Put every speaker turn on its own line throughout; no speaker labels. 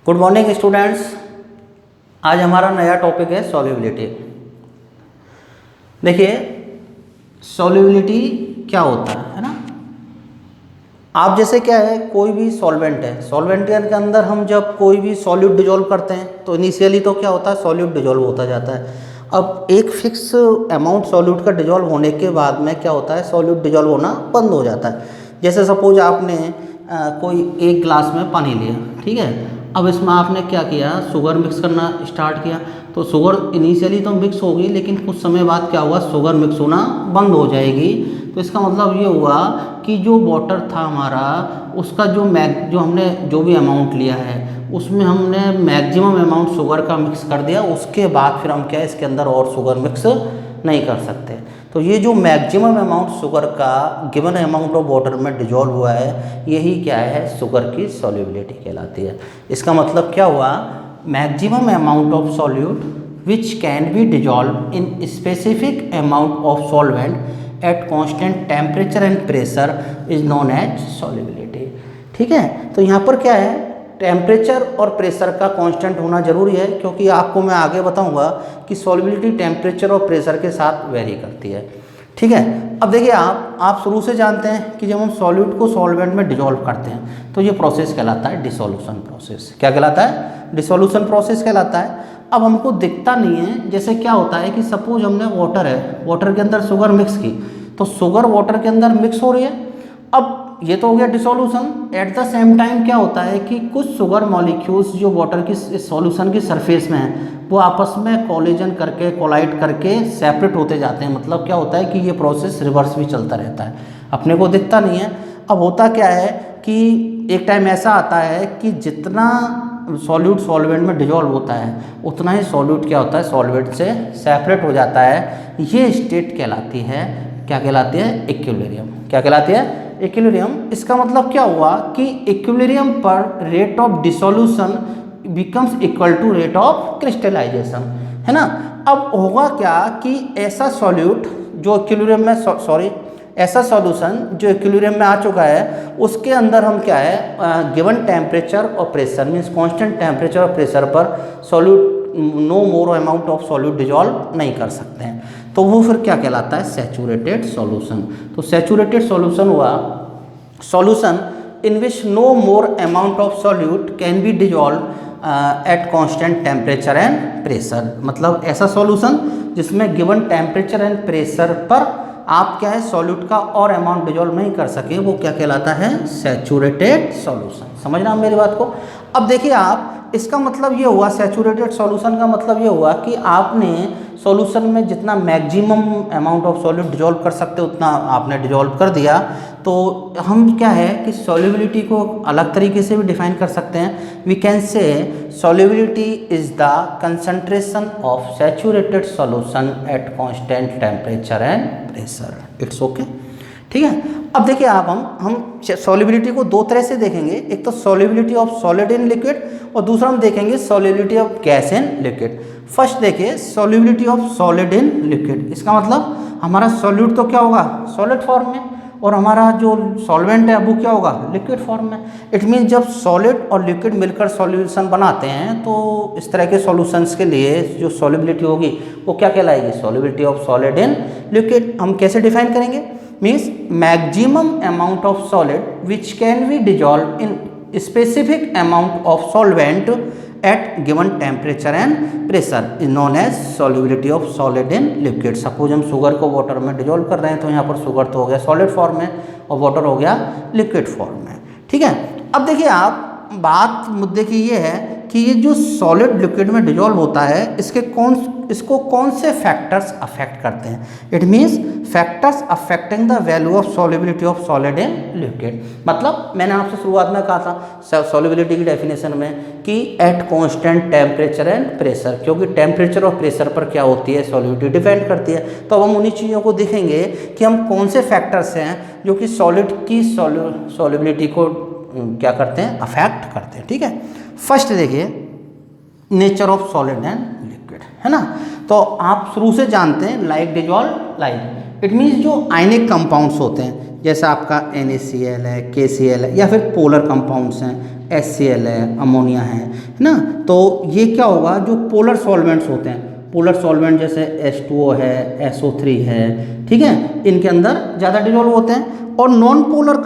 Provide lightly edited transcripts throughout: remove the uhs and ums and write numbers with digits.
Good morning students. आज हमारा नया टॉपिक है सॉल्युबिलिटी। देखिए सॉल्युबिलिटी क्या होता है ना। आप जैसे क्या है, कोई भी सॉल्वेंट है, सॉल्वेंट के अंदर हम जब कोई भी सॉल्यूट डिजोल्व करते हैं तो इनिशियली तो क्या होता है, सॉल्यूट डिजोल्व होता जाता है। अब एक फिक्स अमाउंट सॉल्यूट का डिजोल्व होने के बाद में क्या होता है, सॉल्यूट डिजोल्व होना बंद हो जाता है। जैसे सपोज आपने कोई एक ग्लास में पानी लिया, ठीक है। अब इसमें आपने क्या किया, शुगर मिक्स करना स्टार्ट किया, तो शुगर इनिशियली तो मिक्स होगी, लेकिन कुछ समय बाद क्या हुआ, शुगर मिक्स होना बंद हो जाएगी। तो इसका मतलब ये हुआ कि जो वाटर था हमारा, उसका जो हमने जो भी अमाउंट लिया है उसमें हमने मैक्सिमम अमाउंट शुगर का मिक्स कर दिया। उसके बाद फिर हम क्या है, इसके अंदर और शुगर मिक्स नहीं कर सकते। तो ये जो मैक्सिमम अमाउंट शुगर का गिवन अमाउंट ऑफ वाटर में डिजोल्व हुआ है, यही क्या है, शुगर की सॉल्युबिलिटी कहलाती है। इसका मतलब क्या हुआ, maximum amount of solute which can be dissolve in specific amount of solvent at constant temperature and pressure is known as solubility. ठीक है, तो यहाँ पर क्या है, टेम्परेचर और प्रेशर का कांस्टेंट होना जरूरी है, क्योंकि आपको मैं आगे बताऊंगा कि सॉल्युबिलिटी टेम्परेचर और प्रेशर के साथ वेरी करती है। ठीक है, अब देखिए आप शुरू से जानते हैं कि जब हम सॉल्यूट को सॉल्वेंट में डिजोल्व करते हैं तो ये प्रोसेस कहलाता है डिसोल्यूशन प्रोसेस। क्या कहलाता है, डिसोल्यूशन प्रोसेस कहलाता है। अब हमको दिखता नहीं है, जैसे क्या होता है कि सपोज हमने वाटर है, वाटर के अंदर शुगर मिक्स की, तो शुगर वाटर के अंदर मिक्स हो रही है। अब ये तो हो गया dissolution. At the same time क्या होता है कि कुछ शुगर मॉलिक्यूल्स जो वाटर की सॉल्यूशन की सरफेस में है, वो आपस में कोलिजन करके, कोलाइड करके सेपरेट होते जाते हैं। मतलब क्या होता है कि ये प्रोसेस रिवर्स भी चलता रहता है, अपने को दिखता नहीं है। अब होता क्या है कि एक टाइम ऐसा आता है कि जितना सॉल्यूट सॉल्वेंट में डिजोल्व होता है उतना ही सॉल्यूट क्या होता है, सॉल्वेंट से सेपरेट हो जाता है। ये स्टेट कहलाती है, क्या कहलाती है, इक्विलिब्रियम। क्या कहलाती है, इक्विलिब्रियम। इसका मतलब क्या हुआ कि इक्विलिब्रियम पर rate of dissolution becomes equal to rate of crystallisation, है ना। अब होगा क्या कि ऐसा सॉल्यूट जो इक्विलिब्रियम में ऐसा सॉल्यूशन जो इक्विलिब्रियम में आ चुका है, उसके अंदर हम क्या है, गिवन टेम्परेचर और प्रेशर मीन्स कांस्टेंट टेम्परेचर और प्रेशर पर solute no more amount of solute dissolve नहीं कर सकते हैं। तो वो फिर क्या कहलाता है, सैचुरेटेड सॉल्यूशन। तो सैचुरेटेड सॉल्यूशन हुआ solution in which no more amount of solute can be dissolve at constant temperature and pressure. मतलब ऐसा सॉल्यूशन जिसमें गिवन टेम्परेचर एंड प्रेशर पर आप क्या है, सॉल्यूट का और अमाउंट डिजोल्व नहीं कर सके, वो क्या कहलाता है, सैचुरेटेड सॉल्यूशन। समझना आप मेरी बात को। अब देखिए आप, इसका मतलब ये हुआ, सैचुरेटेड सॉल्यूशन का मतलब ये हुआ कि आपने सॉल्यूशन में जितना maximum amount of solute dissolve कर सकते उतना आपने डिजोल्व कर दिया। तो हम क्या है कि सॉल्युबिलिटी को अलग तरीके से भी डिफाइन कर सकते हैं। We can say solubility is the concentration of saturated solution at constant temperature and pressure. It's okay, ठीक है। अब देखिए आप, हम सॉल्युबिलिटी को दो तरह से देखेंगे। एक तो solubility of solid in liquid और दूसरा हम देखेंगे solubility of gas in liquid. First देखिए solubility of solid in liquid. इसका मतलब हमारा सॉल्यूट तो क्या होगा, सॉलिड फॉर्म में, और हमारा जो सॉल्वेंट है वो क्या होगा, लिक्विड फॉर्म में। इट मीन्स जब सॉलिड और लिक्विड मिलकर सॉल्यूशन बनाते हैं तो इस तरह के सॉल्यूशंस के लिए जो सॉल्युबिलिटी होगी वो क्या कहलाएगी, solubility of solid in liquid. हम कैसे डिफाइन करेंगे, means maximum amount of solid which can be dissolve in specific amount of solvent at given temperature and pressure is known as solubility of solid in liquid. Suppose हम sugar को water में dissolve कर रहे हैं, तो यहाँ पर sugar तो हो गया सॉलिड फॉर्म में और वाटर हो गया लिक्विड फॉर्म में। ठीक है, अब देखिए आप, बात मुद्दे की ये है कि ये जो सॉलिड लिक्विड में डिजोल्व होता है, इसको कौन से फैक्टर्स अफेक्ट करते हैं। It means factors affecting the value of solubility of solid in liquid. मतलब मैंने आपसे शुरुआत में कहा था सॉल्युबिलिटी की डेफिनेशन में कि eight constant temperature and pressure, क्योंकि टेम्परेचर और प्रेशर पर क्या होती है, सॉल्युबिलिटी डिपेंड करती है। तो अब हम उन्हीं चीज़ों को देखेंगे कि हम कौन से फैक्टर्स हैं जो कि सॉलिड की सॉल्युबिलिटी को क्या करते हैं, अफेक्ट करते हैं। ठीक है, फर्स्ट देखिए nature of solid and liquid, है ना। तो आप शुरू से जानते हैं like dissolve like. It means जो आयनिक कंपाउंड्स होते हैं, जैसा आपका NaCl है, KCl है, या फिर पोलर कंपाउंड्स हैं HCl है, अमोनिया है ना। तो ये क्या होगा, जो पोलर सॉल्वेंट्स होते हैं, पोलर सॉल्वेंट जैसे H2O है, SO3 है, ठीक है, इनके अंदर ज़्यादा डिजोल्व होते हैं। और नॉन पोलर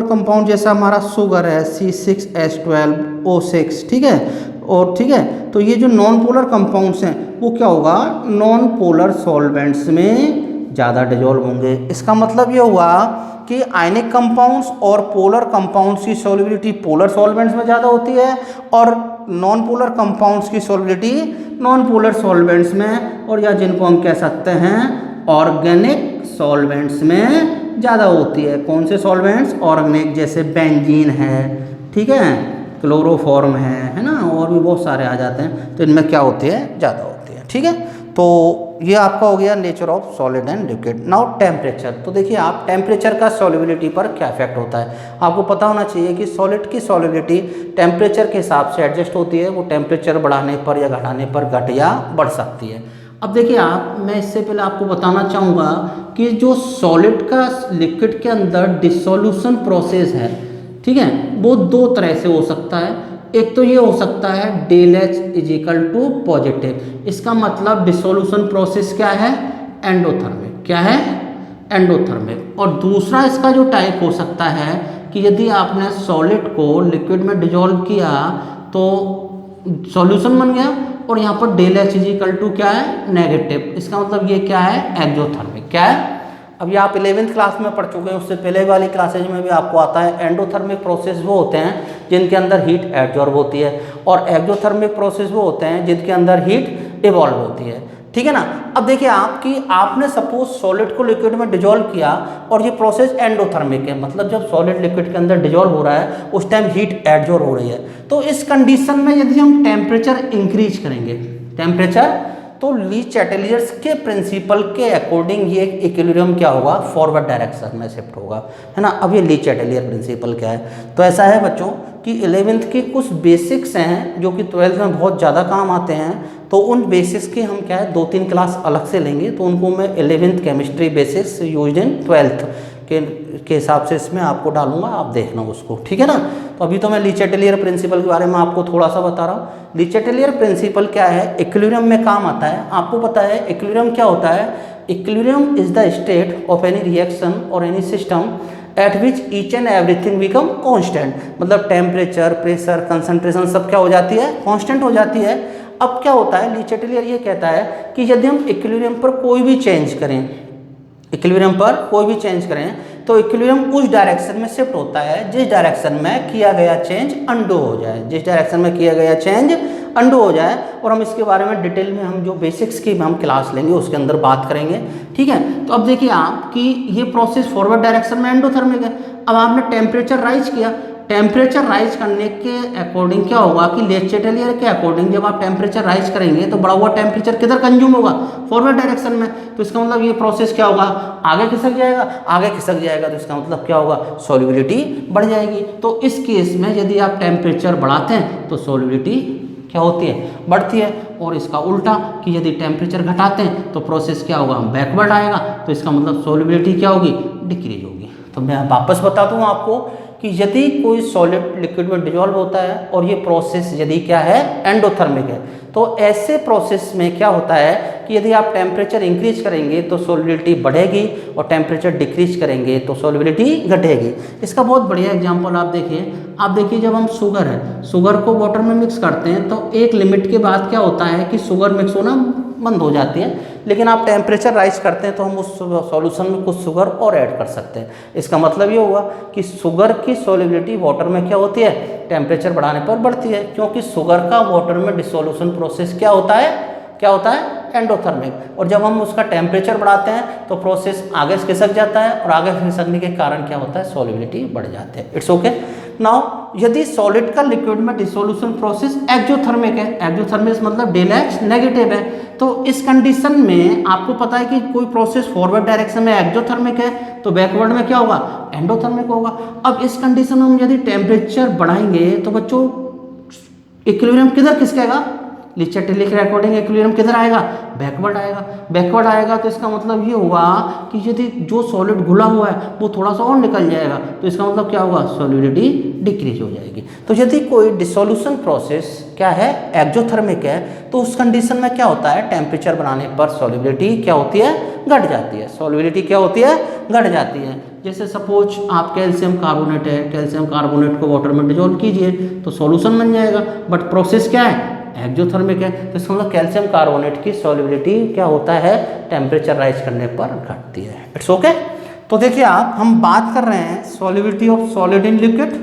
कंपाउंड जैसा हमारा शुगर है C6H12O6, ठीक है, और ठीक है, तो ये जो नॉन पोलर कंपाउंड्स हैं वो क्या होगा, नॉन पोलर सॉल्वेंट्स में ज़्यादा डिजोल्व होंगे। इसका मतलब ये हुआ कि आयनिक कंपाउंड्स और पोलर कंपाउंड्स की सॉल्युबिलिटी पोलर सॉल्वेंट्स में ज़्यादा होती है और नॉन पोलर कंपाउंड्स की सॉल्युबिलिटी नॉन पोलर सॉल्वेंट्स में, और या जिनको हम कह सकते हैं ऑर्गेनिक सॉल्वेंट्स में ज़्यादा होती है। कौन से सॉल्वेंट्स, ऑर्गेनिक, जैसे बेंजीन है, ठीक है, क्लोरोफॉर्म है ना, और भी बहुत सारे आ जाते हैं, तो इनमें क्या होती है, ज़्यादा होती है, ठीक है। तो ये आपका हो गया nature of solid and liquid. Now temperature, तो देखिए आप टेम्परेचर का सॉल्युबिलिटी पर क्या इफेक्ट होता है, आपको पता होना चाहिए कि सॉलिड की सॉल्युबिलिटी टेम्परेचर के हिसाब से एडजस्ट होती है, वो टेम्परेचर बढ़ाने पर या घटाने पर घट या बढ़ सकती है। अब देखिए मैं इससे पहले आपको बताना चाहूँगा कि जो सॉलिड का लिक्विड के अंदर डिसोल्यूशन प्रोसेस है, ठीक है, वो दो तरह से हो सकता है। एक तो ये हो सकता है ΔH = पॉजिटिव, इसका मतलब डिसोल्यूशन प्रोसेस क्या है, एंडोथर्मिक, क्या है, एंडोथर्मिक। और दूसरा इसका जो टाइप हो सकता है कि यदि आपने सॉलिड को लिक्विड में डिजोल्व किया तो सॉल्यूशन बन गया और यहाँ पर ΔH = क्या है, नेगेटिव, इसका मतलब ये क्या है, एक्सोथर्मिक, क्या है। अब ये आप 11th क्लास में पढ़ चुके हैं, उससे पहले वाली क्लासेज में भी आपको आता है। एंडोथर्मिक प्रोसेस वो होते हैं जिनके अंदर हीट एब्जॉर्ब होती है, और एक्सोथर्मिक प्रोसेस वो होते हैं जिनके अंदर हीट इवॉल्व होती है, ठीक है ना। अब देखिए आपने सपोज सॉलिड को लिक्विड में डिजोल्व किया और ये प्रोसेस एंडोथर्मिक है, मतलब जब सॉलिड लिक्विड के अंदर डिजोल्व हो रहा है उस टाइम हीट एब्जॉर्ब हो रही है। तो इस कंडीशन में यदि हम टेम्परेचर इंक्रीज करेंगे, टेम्परेचर, तो ली चैटेलियर्स के प्रिंसिपल के अकॉर्डिंग ये इक्विलिब्रियम क्या होगा, फॉरवर्ड डायरेक्शन में शिफ्ट होगा, है ना। अब ये ली चैटेलियर प्रिंसिपल क्या है, तो ऐसा है बच्चों कि 11th के कुछ बेसिक्स हैं जो कि 12th में बहुत ज़्यादा काम आते हैं, तो उन बेसिक्स की हम क्या है 2-3 क्लास अलग से लेंगे, तो उनको मैं 11th chemistry basics used in 12th के हिसाब से इसमें आपको डालूंगा, आप देखना उसको, ठीक है ना। तो अभी तो मैं ली चैटेलियर प्रिंसिपल के बारे में आपको थोड़ा सा बता रहा हूँ। ली चैटेलियर प्रिंसिपल क्या है, इक्विलिब्रियम में काम आता है। आपको पता है इक्विलिब्रियम क्या होता है, equilibrium is the state of any reaction और any system at which each and everything become constant, मतलब टेम्परेचर, प्रेशर, कंसंट्रेशन सब क्या हो जाती है, कांस्टेंट हो जाती है। अब क्या होता है, ली चैटेलियर ये कहता है कि यदि हम इक्विलिब्रियम पर कोई भी चेंज करें, इक्विलिब्रियम पर कोई भी चेंज करें तो इक्विलिब्रियम उस डायरेक्शन में शिफ्ट होता है जिस डायरेक्शन में किया गया चेंज अंडू हो जाए, जिस डायरेक्शन में किया गया चेंज अंडू हो जाए। और हम इसके बारे में डिटेल में हम जो बेसिक्स की हम क्लास लेंगे उसके अंदर बात करेंगे, ठीक है। तो अब देखिए आप कि ये प्रोसेस फॉरवर्ड डायरेक्शन में एंडोथर्मिक है। अब आपने टेम्परेचर राइज किया, टेम्परेचर राइज करने के अकॉर्डिंग क्या होगा कि ली चैटेलियर के अकॉर्डिंग जब आप टेम्परेचर राइज करेंगे तो बढ़ा हुआ टेम्परेचर किधर कंज्यूम होगा, फॉरवर्ड डायरेक्शन में। तो इसका मतलब ये प्रोसेस क्या होगा, आगे खिसक जाएगा, आगे खिसक जाएगा, तो इसका मतलब क्या होगा, सॉल्युबिलिटी बढ़ जाएगी। तो इस केस में यदि आप टेम्परेचर बढ़ाते हैं तो सॉल्युबिलिटी क्या होती है, बढ़ती है। और इसका उल्टा कि यदि टेम्परेचर घटाते हैं तो प्रोसेस क्या होगा, बैकवर्ड आएगा, तो इसका मतलब सॉल्युबिलिटी क्या होगी, डिक्रीज होगी। तो मैं वापस बता दूं आपको कि यदि कोई सॉलिड लिक्विड में डिजोल्व होता है और ये प्रोसेस यदि क्या है, एंडोथर्मिक है, तो ऐसे प्रोसेस में क्या होता है कि यदि आप टेम्परेचर इंक्रीज करेंगे तो सॉल्युबिलिटी बढ़ेगी और टेम्परेचर डिक्रीज करेंगे तो सॉल्युबिलिटी घटेगी। इसका बहुत बढ़िया एग्जांपल आप देखिए जब हम शुगर है, शुगर को वाटर में मिक्स करते हैं तो एक लिमिट के बाद क्या होता है कि शुगर मिक्स होना बंद हो जाती है, लेकिन आप टेम्परेचर राइज करते हैं तो हम उस सॉल्यूशन में कुछ शुगर और ऐड कर सकते हैं। इसका मतलब ये होगा कि शुगर की सॉल्युबिलिटी वाटर में क्या होती है, टेम्परेचर बढ़ाने पर बढ़ती है, क्योंकि शुगर का वाटर में डिसोल्यूशन प्रोसेस क्या होता है, एंडोथर्मिक। और जब हम उसका टेम्परेचर बढ़ाते हैं तो प्रोसेस आगे खिसक जाता है और आगे खिसकने के कारण क्या होता है, सॉल्युबिलिटी बढ़ जाती है। It's okay. नाउ यदि सॉलिड का लिक्विड में डिसोल्यूशन प्रोसेस एक्सोथर्मिक है, एक्सोथर्मिक मतलब ΔH नेगेटिव है, तो इस कंडीशन में आपको पता है कि कोई प्रोसेस फॉरवर्ड डायरेक्शन में एक्सोथर्मिक है तो बैकवर्ड में क्या होगा, एंडोथर्मिक होगा। अब इस कंडीशन में हम यदि टेम्परेचर बढ़ाएंगे तो बच्चों इक्विलिब्रियम किधर खिसकेगा, लिचेटिलिक के अकॉर्डिंग इक्विलिब्रियम किधर आएगा, बैकवर्ड आएगा। बैकवर्ड आएगा तो इसका मतलब ये हुआ कि यदि जो सॉलिड घुला हुआ है वो थोड़ा सा और निकल जाएगा, तो इसका मतलब क्या होगा, सॉलिडिटी डिक्रीज हो जाएगी। तो यदि कोई डिसोल्यूशन प्रोसेस क्या है, एक्जोथर्मिक है, तो उस कंडीशन में क्या होता है, टेम्परेचर बढ़ाने पर सॉलिबिलिटी क्या होती है, घट जाती है। सॉलिबिलिटी क्या होती है, घट जाती है। जैसे सपोज आप कैल्शियम कार्बोनेट है, कैल्शियम कार्बोनेट को वाटर में डिजोल्व कीजिए तो सॉल्यूशन बन जाएगा, बट प्रोसेस क्या है, एक्जोथर्मिक है। तो इसका मतलब कैल्शियम कार्बोनेट की सॉल्युबिलिटी क्या होता है, टेम्परेचर राइज करने पर घटती है। It's okay. तो देखिए आप, हम बात कर रहे हैं solubility of solid in liquid,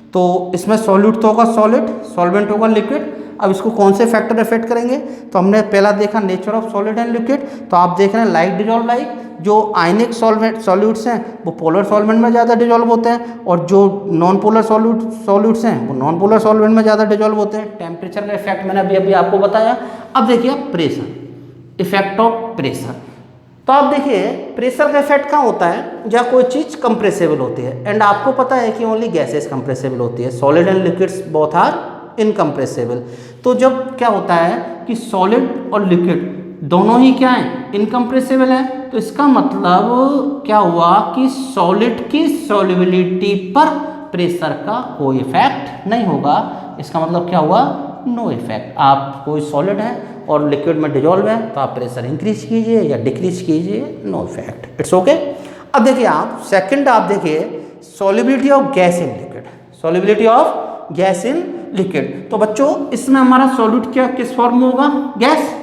तो इसमें सॉल्यूट तो होगा सॉलिड, सॉल्वेंट होगा लिक्विड। अब इसको कौन से फैक्टर इफेक्ट करेंगे, तो हमने पहला देखा nature of solid and liquid, तो आप देख रहे हैं लाइक डिजोल्व लाइक, जो आयनिक सॉल्यूट्स हैं वो पोलर सॉल्वेंट में ज़्यादा डिजोल्व होते हैं, और जो नॉन पोलर सॉल्यूट्स हैं वो नॉन पोलर सॉल्वेंट में ज़्यादा डिजोल्व होते हैं। टेम्परेचर का इफेक्ट मैंने अभी आपको बताया। अब देखिए प्रेशर, इफेक्ट ऑफ प्रेशर। तो आप देखिए प्रेशर का इफेक्ट कहाँ होता है, जहाँ कोई चीज़ कंप्रेसिबल होती है, एंड आपको पता है कि ओनली गैसेस कंप्रेसिबल होती है, solid and liquids both are incompressible. तो जब क्या होता है कि सॉलिड और लिक्विड दोनों ही क्या हैं, इनकम्प्रेसिबल है, तो इसका मतलब क्या हुआ कि सॉलिड की सॉल्युबिलिटी पर प्रेशर का कोई इफेक्ट नहीं होगा। इसका मतलब क्या हुआ, नो इफेक्ट। आप कोई सॉलिड है और लिक्विड में डिजोल्व है तो आप प्रेशर इंक्रीज कीजिए या डिक्रीज कीजिए, नो इफेक्ट। It's okay. अब देखिए आप सेकंड, आप देखिए solubility of gas in liquid, solubility of gas in liquid. तो बच्चों इसमें हमारा सॉल्यूट क्या किस फॉर्म में होगा, गैस,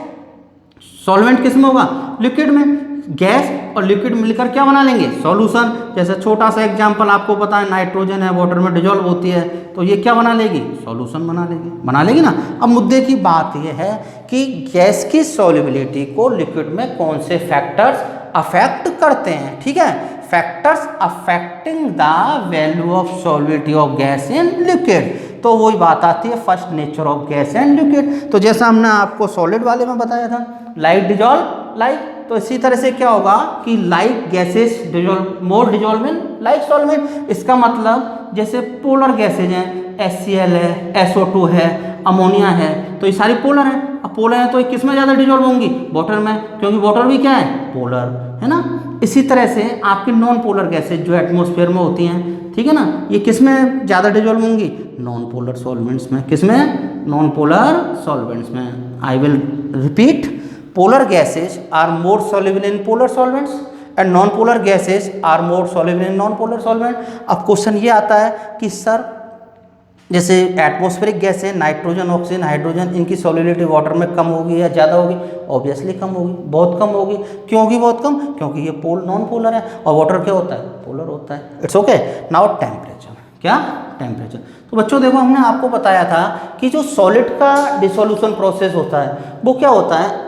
सॉल्वेंट किस में होगा, लिक्विड में। गैस और लिक्विड मिलकर क्या बना लेंगे, सॉल्यूशन। जैसे छोटा सा एग्जांपल आपको पता है, नाइट्रोजन है, वाटर में डिजोल्व होती है, तो ये क्या बना लेगी, सॉल्यूशन बना लेगी ना। अब मुद्दे की बात यह है कि गैस की सॉल्युबिलिटी को लिक्विड में कौन से फैक्टर्स अफेक्ट करते हैं, ठीक है, factors affecting the value of solubility of gas in liquid. तो वही बात आती है first, nature of gas and liquid. तो जैसा हमने आपको सॉलिड वाले में बताया था, लाइक डिजोल्व लाइक, तो इसी तरह से क्या होगा कि like gases dissolve more dissolve in like solvent. इसका मतलब जैसे पोलर गैसेज हैं, HCl है, SO2 है, अमोनिया है, तो ये सारी पोलर हैं। अब पोलर है तो ये किस में ज़्यादा डिजोल्व होंगी, वाटर में, क्योंकि वाटर भी क्या है, पोलर है ना। इसी तरह से आपकी नॉन पोलर गैसेज जो एटमॉस्फेयर में होती हैं, ठीक है ना, ये किस में ज़्यादा डिजोल्व होंगी, नॉन पोलर सॉल्वेंट्स में। किस में, नॉन पोलर सॉल्वेंट्स में। I will repeat, polar gases are more soluble in polar solvents and non polar gases are more soluble in non polar solvent. अब क्वेश्चन ये आता है कि सर जैसे एटमॉस्फेरिक गैस है, नाइट्रोजन, ऑक्सीजन, हाइड्रोजन, इनकी solubility water में कम होगी या ज़्यादा होगी, ऑब्वियसली कम होगी, बहुत कम होगी। क्यों होगी बहुत कम, क्योंकि ये नॉन पोलर है और वाटर क्या होता है, पोलर होता है। It's okay. नाउ टेम्परेचर, क्या टेम्परेचर। तो बच्चों देखो हमने आपको बताया था कि जो सॉलिड का डिसोल्यूशन प्रोसेस होता है वो क्या होता है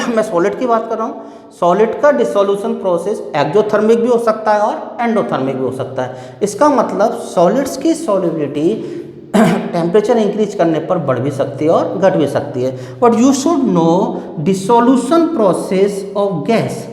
मैं सॉलिड की बात कर रहा हूँ। सॉलिड का डिसोल्यूशन प्रोसेस एक्जोथर्मिक भी हो सकता है और एंडोथर्मिक भी हो सकता है। इसका मतलब सॉलिड्स की सॉल्युबिलिटी टेम्परेचर इंक्रीज करने पर बढ़ भी सकती है और घट भी सकती है। But you should know dissolution process of gas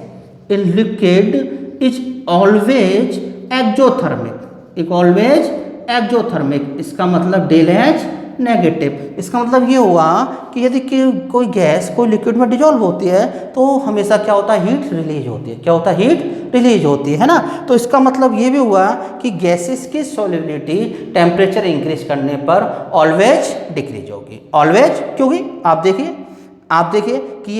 in liquid is always exothermic, always exothermic. इसका मतलब डेल एच नेगेटिव। इसका मतलब ये हुआ कि यदि कोई गैस कोई लिक्विड में डिजोल्व होती है तो हमेशा क्या होता है, हीट रिलीज होती है। क्या होता है, हीट रिलीज होती है ना। तो इसका मतलब ये भी हुआ कि गैसेस की सॉल्युबिलिटी टेम्परेचर इंक्रीज करने पर ऑलवेज डिक्रीज होगी, ऑलवेज। क्योंकि आप देखिए कि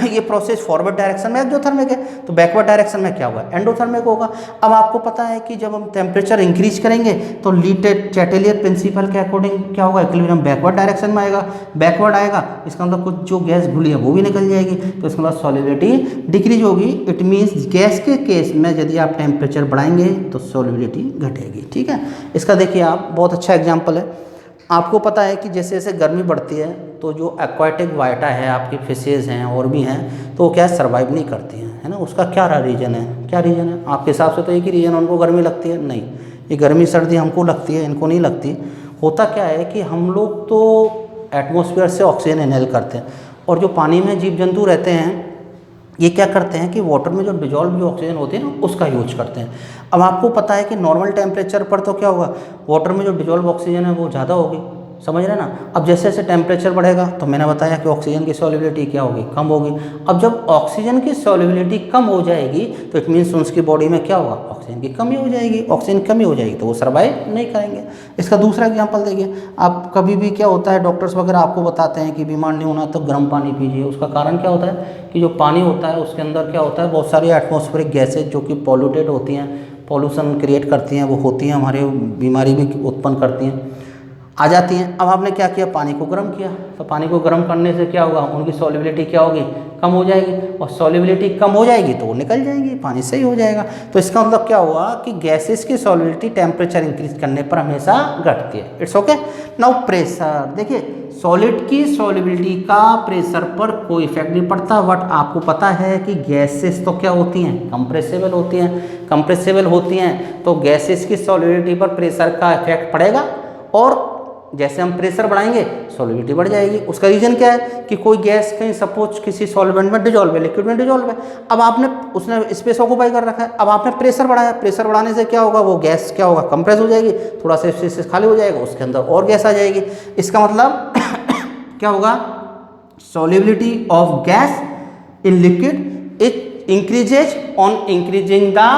ये प्रोसेस फॉरवर्ड डायरेक्शन में एक्जोथर्मिक है, तो बैकवर्ड डायरेक्शन में क्या होगा, एंडोथर्मिक होगा। अब आपको पता है कि जब हम टेम्परेचर इंक्रीज करेंगे तो चैटेलियर प्रिंसिपल के अकॉर्डिंग क्या होगा, इक्विलिब्रियम बैकवर्ड डायरेक्शन में आएगा, बैकवर्ड आएगा। इसका मतलब कुछ जो गैस घुली है वो भी निकल जाएगी, तो इसका मतलब सॉल्युबिलिटी डिक्रीज होगी। इट मीन्स गैस के केस में यदि आप टेम्परेचर बढ़ाएंगे तो सॉल्युबिलिटी घटेगी, ठीक है। इसका देखिए आप, बहुत अच्छा एग्जाम्पल है। आपको पता है कि जैसे जैसे गर्मी बढ़ती है तो जो एक्वाटिक वाइटा है, आपकी फिशेज़ हैं और भी हैं, तो वो क्या सर्वाइव नहीं करती हैं, है ना। उसका क्या रीज़न है, क्या रीज़न है आपके हिसाब से? तो एक ही रीज़न, उनको गर्मी लगती है। नहीं, ये गर्मी सर्दी हमको लगती है, इनको नहीं लगती। होता क्या है कि हम लोग तो एटमॉस्फेयर से ऑक्सीजन इनहेल करते हैं, और जो पानी में जीव जंतु रहते हैं ये क्या करते हैं कि वाटर में जो डिजॉल्व जो ऑक्सीजन होती है ना उसका यूज करते हैं। अब आपको पता है कि नॉर्मल टेम्परेचर पर तो क्या होगा, वाटर में जो डिजॉल्व ऑक्सीजन है वो ज़्यादा होगी, समझ रहे ना। अब जैसे जैसे टेम्परेचर बढ़ेगा तो मैंने बताया कि ऑक्सीजन की सॉल्युबिलिटी क्या होगी, कम होगी। अब जब ऑक्सीजन की सॉल्युबिलिटी कम हो जाएगी तो इट मीन्स उसकी बॉडी में क्या होगा, ऑक्सीजन की कमी हो जाएगी। ऑक्सीजन कमी हो जाएगी तो वो सर्वाइव नहीं करेंगे। इसका दूसरा एग्जाम्पल देखिए, आप कभी भी क्या होता है, डॉक्टर्स वगैरह आपको बताते हैं कि बीमार नहीं होना तो गर्म पानी पीजिए। उसका कारण क्या होता है कि जो पानी होता है उसके अंदर क्या होता है, बहुत सारी एटमॉस्फेरिक गैसेज जो कि पॉल्यूटेड होती हैं, पॉल्यूशन क्रिएट करती हैं, वो होती हैं, हमारे बीमारी भी उत्पन्न करती हैं, आ जाती हैं। अब आपने क्या किया, पानी को गर्म किया, तो पानी को गर्म करने से क्या होगा, उनकी सॉल्युबिलिटी क्या होगी, कम हो जाएगी, और सॉल्युबिलिटी कम हो जाएगी तो वो निकल जाएगी, पानी सही हो जाएगा। तो इसका मतलब क्या हुआ कि गैसेस की सॉल्युबिलिटी टेम्परेचर इंक्रीज करने पर हमेशा घटती है। It's okay. नाउ प्रेशर, देखिए सॉलिड की सॉल्युबिलिटी का प्रेशर पर कोई इफेक्ट नहीं पड़ता, बट आपको पता है कि गैसेस तो क्या होती हैं, कंप्रेसिबल होती हैं। कंप्रेसिबल होती हैं तो गैसेस की सॉल्युबिलिटी पर प्रेशर का इफेक्ट पड़ेगा, और जैसे हम प्रेशर बढ़ाएंगे सॉल्युबिलिटी बढ़ जाएगी। उसका रीजन क्या है कि कोई गैस कहीं सपोज किसी सॉल्वेंट में डिजोल्व है, लिक्विड में डिजोल्व है, अब आपने उसने स्पेस ऑक्यूपाई कर रखा है, अब आपने प्रेशर बढ़ाया, प्रेशर बढ़ाने से क्या होगा, वो गैस क्या होगा, कंप्रेस हो जाएगी, थोड़ा सा स्पेस खाली हो जाएगा, उसके अंदर और गैस आ जाएगी। इसका मतलब क्या होगा, solubility of gas in liquid it increases on increasing the